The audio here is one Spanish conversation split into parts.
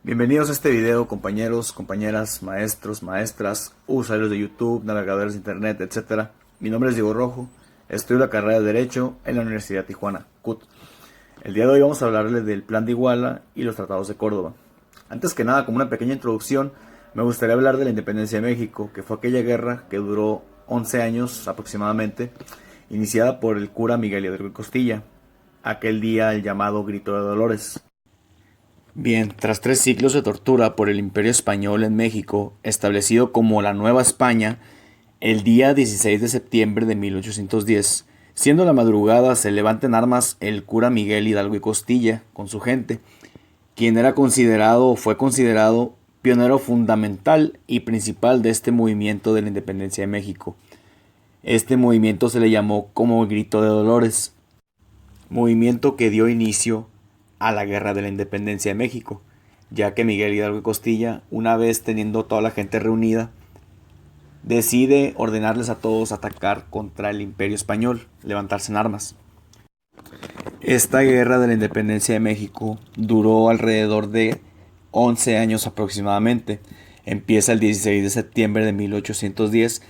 Bienvenidos a este video, compañeros, compañeras, maestros, maestras, usuarios de YouTube, navegadores de internet, etc. Mi nombre es Diego Rojo, estudio la carrera de Derecho en la Universidad Tijuana, CUT. El día de hoy vamos a hablarles del Plan de Iguala y los tratados de Córdoba. Antes que nada, como una pequeña introducción, me gustaría hablar de la independencia de México, que fue aquella guerra que duró 11 años aproximadamente, iniciada por el cura Miguel Hidalgo y Costilla, aquel día el llamado Grito de Dolores. Bien, tras 3 siglos de tortura por el Imperio Español en México, establecido como la Nueva España, el día 16 de septiembre de 1810, siendo la madrugada, se levanta en armas el cura Miguel Hidalgo y Costilla con su gente, quien era considerado o fue considerado pionero fundamental y principal de este movimiento de la independencia de México. Este movimiento se le llamó como el Grito de Dolores, movimiento que dio inicio a la Guerra de la Independencia de México, ya que Miguel Hidalgo y Costilla, una vez teniendo toda la gente reunida, decide ordenarles a todos atacar contra el Imperio Español, levantarse en armas. Esta Guerra de la Independencia de México duró alrededor de 11 años aproximadamente. Empieza el 16 de septiembre de 1810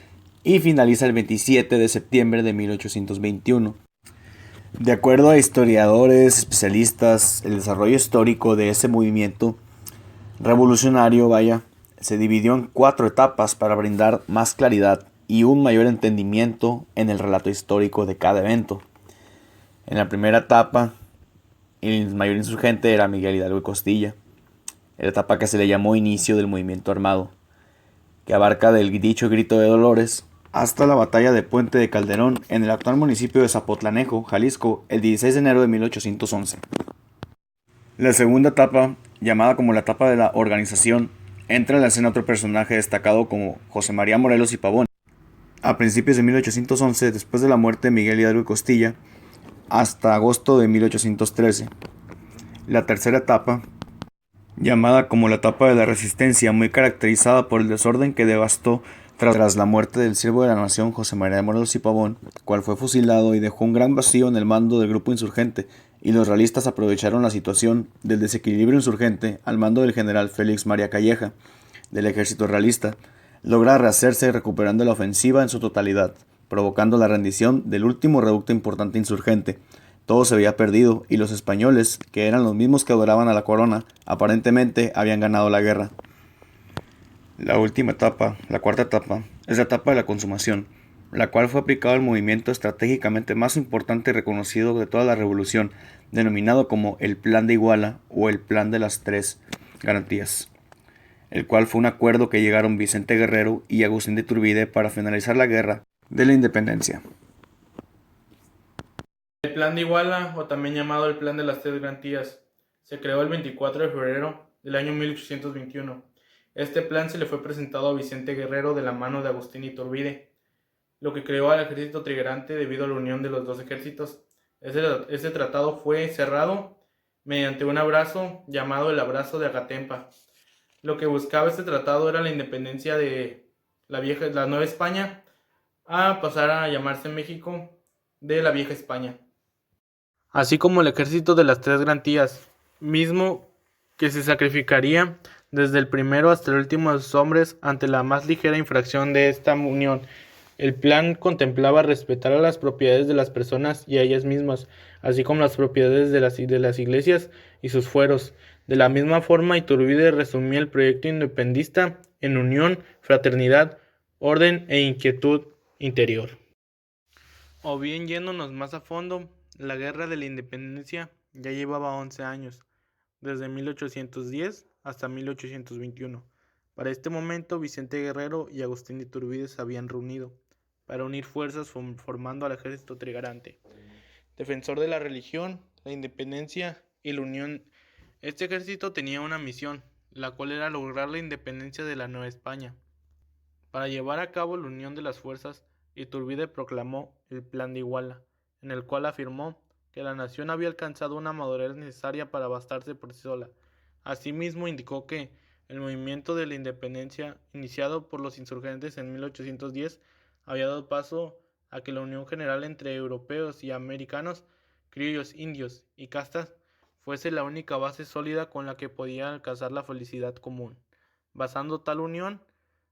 y finaliza el 27 de septiembre de 1821. De acuerdo a historiadores, especialistas, el desarrollo histórico de ese movimiento revolucionario, se dividió en 4 etapas para brindar más claridad y un mayor entendimiento en el relato histórico de cada evento. En la primera etapa, el mayor insurgente era Miguel Hidalgo y Costilla, la etapa que se le llamó inicio del movimiento armado, que abarca del dicho Grito de Dolores hasta la batalla de Puente de Calderón en el actual municipio de Zapotlanejo, Jalisco, el 16 de enero de 1811. La segunda etapa, llamada como la etapa de la organización, entra en la escena otro personaje destacado como José María Morelos y Pavón. A principios de 1811, después de la muerte de Miguel Hidalgo y Costilla, hasta agosto de 1813. La tercera etapa, llamada como la etapa de la resistencia, muy caracterizada por el desorden que devastó tras la muerte del siervo de la nación José María de Morelos y Pavón, cual fue fusilado y dejó un gran vacío en el mando del grupo insurgente, y los realistas aprovecharon la situación del desequilibrio insurgente al mando del general Félix María Calleja, del ejército realista, logra rehacerse recuperando la ofensiva en su totalidad, provocando la rendición del último reducto importante insurgente. Todo se había perdido y los españoles, que eran los mismos que adoraban a la corona, aparentemente habían ganado la guerra. La última etapa, la cuarta etapa, es la etapa de la consumación, la cual fue aplicado al movimiento estratégicamente más importante y reconocido de toda la revolución, denominado como el Plan de Iguala o el Plan de las Tres Garantías, el cual fue un acuerdo que llegaron Vicente Guerrero y Agustín de Iturbide para finalizar la guerra de la independencia. El Plan de Iguala, o también llamado el Plan de las Tres Garantías, se creó el 24 de febrero del año 1821. Este plan se le fue presentado a Vicente Guerrero de la mano de Agustín Iturbide, lo que creó al ejército trigarante debido a la unión de los dos ejércitos. Este tratado fue cerrado mediante un abrazo llamado el Abrazo de Agatempa. Lo que buscaba este tratado era la independencia de la Nueva España a pasar a llamarse México de la Vieja España, así como el ejército de las Tres Garantías, mismo que se sacrificaría desde el primero hasta el último de sus hombres ante la más ligera infracción de esta unión. El plan contemplaba respetar a las propiedades de las personas y a ellas mismas, así como las propiedades de las iglesias y sus fueros. De la misma forma, Iturbide resumía el proyecto independentista en unión, fraternidad, orden e inquietud interior. O bien yéndonos más a fondo, la Guerra de la Independencia ya llevaba 11 años, desde 1810 hasta 1821. Para este momento, Vicente Guerrero y Agustín de Iturbide se habían reunido para unir fuerzas formando al ejército trigarante, defensor de la religión, la independencia y la unión. Este ejército tenía una misión, la cual era lograr la independencia de la Nueva España. Para llevar a cabo la unión de las fuerzas, Iturbide proclamó el Plan de Iguala, en el cual afirmó que la nación había alcanzado una madurez necesaria para bastarse por sí sola. Asimismo, indicó que el movimiento de la independencia, iniciado por los insurgentes en 1810, había dado paso a que la unión general entre europeos y americanos, criollos, indios y castas fuese la única base sólida con la que podían alcanzar la felicidad común, basando tal unión,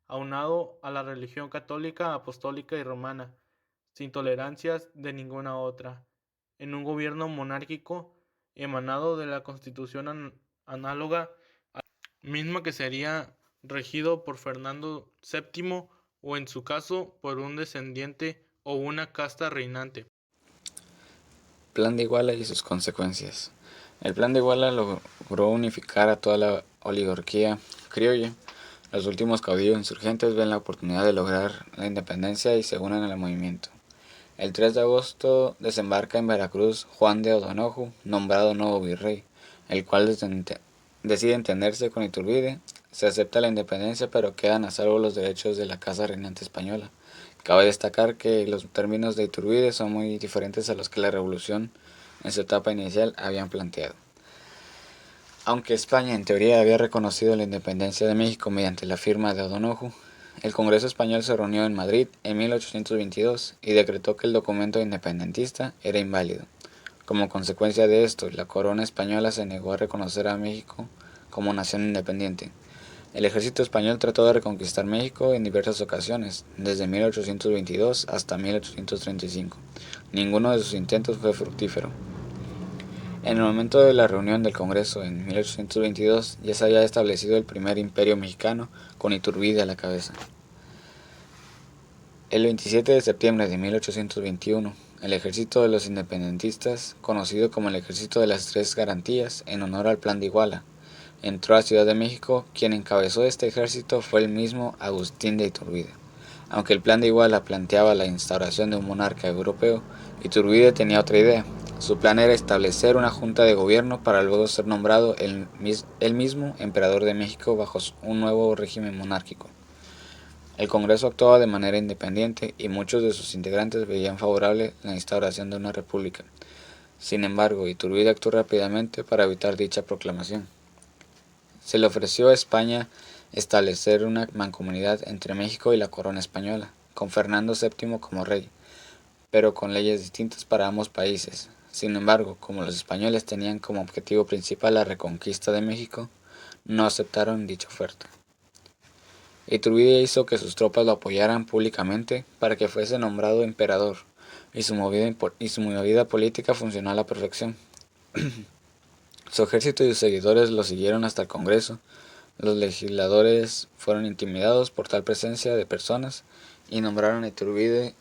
aunado a la religión católica, apostólica y romana, sin tolerancias de ninguna otra, en un gobierno monárquico emanado de la constitución análoga a la misma que sería regido por Fernando VII o en su caso por un descendiente o una casta reinante. Plan de Iguala y sus consecuencias. El Plan de Iguala logró unificar a toda la oligarquía criolla. Los últimos caudillos insurgentes ven la oportunidad de lograr la independencia y se unen al movimiento. El 3 de agosto desembarca en Veracruz Juan de O'Donoju, nombrado nuevo virrey, el cual decide entenderse con Iturbide. Se acepta la independencia, pero quedan a salvo los derechos de la casa reinante española. Cabe destacar que los términos de Iturbide son muy diferentes a los que la revolución en su etapa inicial habían planteado. Aunque España en teoría había reconocido la independencia de México mediante la firma de O'Donoju, el Congreso Español se reunió en Madrid en 1822 y decretó que el documento independentista era inválido. Como consecuencia de esto, la corona española se negó a reconocer a México como nación independiente. El ejército español trató de reconquistar México en diversas ocasiones, desde 1822 hasta 1835. Ninguno de sus intentos fue fructífero. En el momento de la reunión del Congreso en 1822 ya se había establecido el primer imperio mexicano con Iturbide a la cabeza. El 27 de septiembre de 1821, el ejército de los independentistas, conocido como el Ejército de las Tres Garantías en honor al Plan de Iguala, entró a Ciudad de México. Quien encabezó este ejército fue el mismo Agustín de Iturbide. Aunque el Plan de Iguala planteaba la instauración de un monarca europeo, Iturbide tenía otra idea. Su plan era establecer una junta de gobierno para luego ser nombrado él mismo emperador de México bajo un nuevo régimen monárquico. El Congreso actuaba de manera independiente y muchos de sus integrantes veían favorable la instauración de una república. Sin embargo, Iturbide actuó rápidamente para evitar dicha proclamación. Se le ofreció a España establecer una mancomunidad entre México y la corona española, con Fernando VII como rey, pero con leyes distintas para ambos países. Sin embargo, como los españoles tenían como objetivo principal la reconquista de México, no aceptaron dicha oferta. Iturbide hizo que sus tropas lo apoyaran públicamente para que fuese nombrado emperador, y su movida política funcionó a la perfección. Su ejército y sus seguidores lo siguieron hasta el Congreso. Los legisladores fueron intimidados por tal presencia de personas y nombraron a Iturbide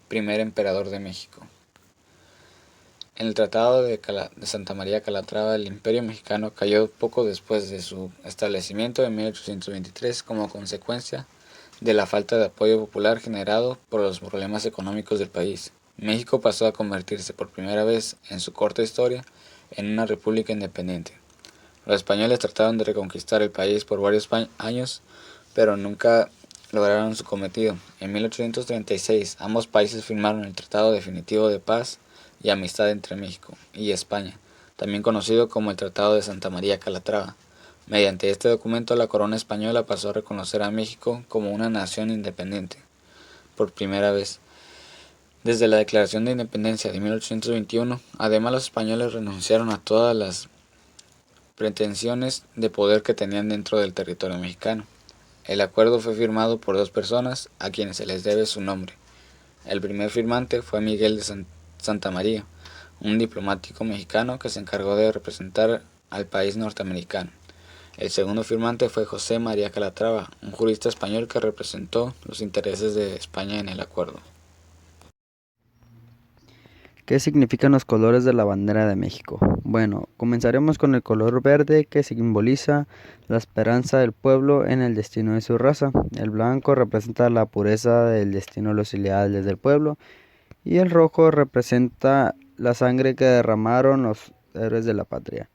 primer emperador de México. En el Tratado de Santa María Calatrava, el Imperio Mexicano cayó poco después de su establecimiento en 1823 como consecuencia de la falta de apoyo popular generado por los problemas económicos del país. México pasó a convertirse por primera vez en su corta historia en una república independiente. Los españoles trataron de reconquistar el país por varios años, pero nunca lograron su cometido. En 1836, ambos países firmaron el Tratado Definitivo de Paz y Amistad entre México y España, también conocido como el Tratado de Santa María Calatrava. Mediante este documento, la corona española pasó a reconocer a México como una nación independiente, por primera vez. Desde la Declaración de Independencia de 1821, además los españoles renunciaron a todas las pretensiones de poder que tenían dentro del territorio mexicano. El acuerdo fue firmado por dos personas a quienes se les debe su nombre. El primer firmante fue Miguel de Santa María, un diplomático mexicano que se encargó de representar al país norteamericano. El segundo firmante fue José María Calatrava, un jurista español que representó los intereses de España en el acuerdo. ¿Qué significan los colores de la bandera de México? Bueno, comenzaremos con el color verde, que simboliza la esperanza del pueblo en el destino de su raza. El blanco representa la pureza del destino de los ideales del pueblo. Y el rojo representa la sangre que derramaron los héroes de la patria.